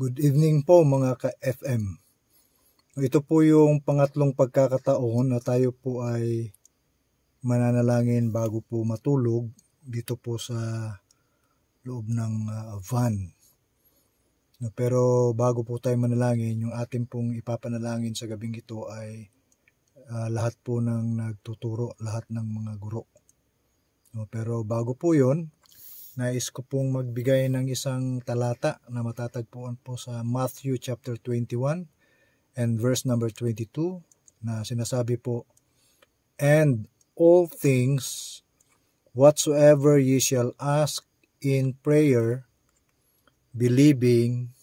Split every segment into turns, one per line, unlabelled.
Good evening po mga ka-FM. Ito po yung pangatlong pagkakataon na tayo po ay mananalangin bago po matulog dito po sa loob ng van. Pero bago po tayo manalangin, yung ating pong ipapanalangin sa gabing ito ay lahat po ng nagtuturo, lahat ng mga guro. Pero bago po yun, nais ko pong magbigay ng isang talata na matatagpuan po sa Matthew chapter 21 and verse number 22 na sinasabi po, "And all things whatsoever ye shall ask in prayer, believing,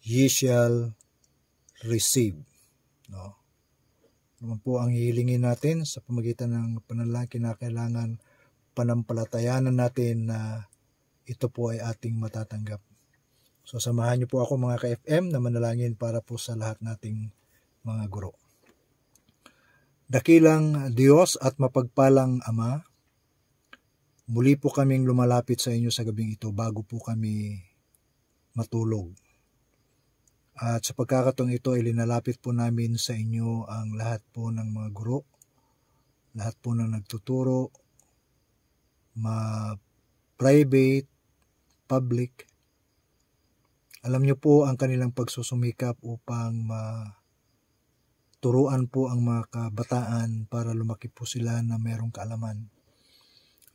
ye shall receive." No? Naman po ang hihilingin natin sa pamagitan ng panalangin, kinakailangan panampalatayanan natin na ito po ay ating matatanggap. So samahan niyo po ako mga ka-FM na manalangin para po sa lahat nating mga guro. Dakilang Diyos at mapagpalang Ama, muli po kaming lumalapit sa inyo sa gabing ito bago po kami matulog. At sa pagkakataong ito ay linalapit po namin sa inyo ang lahat po ng mga guro, lahat po ng nagtuturo, private, public. Alam niyo po ang kanilang pagsusumikap upang turuan po ang mga kabataan para lumaki po sila na mayroong kaalaman.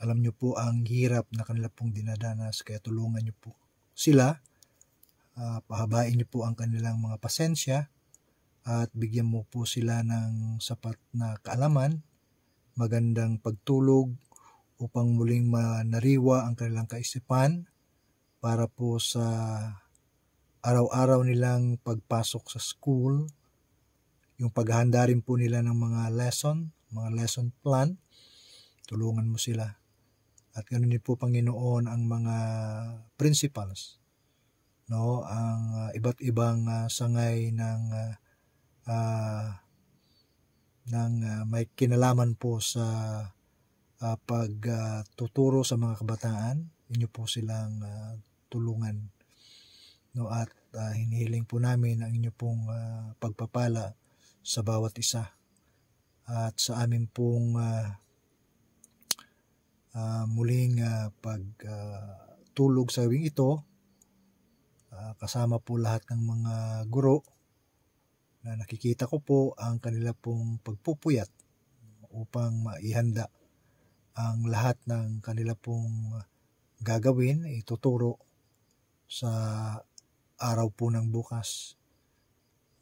Alam niyo po ang hirap na kanila pong dinadanas, kaya tulungan niyo po sila. Pahabain niyo po ang kanilang mga pasensya at bigyan mo po sila ng sapat na kaalaman, magandang pagtulog upang muling manariwa ang kanilang kaisipan para po sa araw-araw nilang pagpasok sa school, yung paghahanda rin po nila ng mga lesson plan, tulungan mo sila. At ganoon din po Panginoon ang mga principals, no, ang iba't ibang sangay ng may kinalaman po sa pagtuturo sa mga kabataan. Inyo po silang tulungan, no, at hinihiling po namin ang inyo pong pagpapala sa bawat isa at sa amin pong muling pagtulog sa gabing ito. Kasama po lahat ng mga guro na nakikita ko po ang kanila pong pagpupuyat upang maihanda ang lahat ng kanila pong gagawin, ituturo sa araw po ng bukas.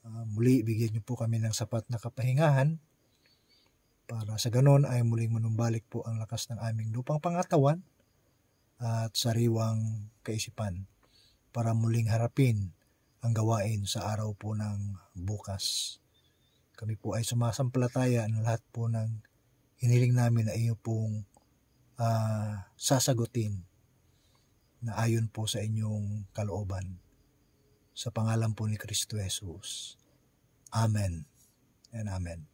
Muli, bigyan niyo po kami ng sapat na kapahingahan para sa ganon ay muling manumbalik po ang lakas ng aming lupang pangatawan at sariwang kaisipan para muling harapin ang gawain sa araw po ng bukas. Kami po ay sumasampalataya ng lahat po ng hiniling namin na iyo pong sasagutin na ayon po sa inyong kalooban. Sa pangalan po ni Kristo Jesus. Amen and Amen.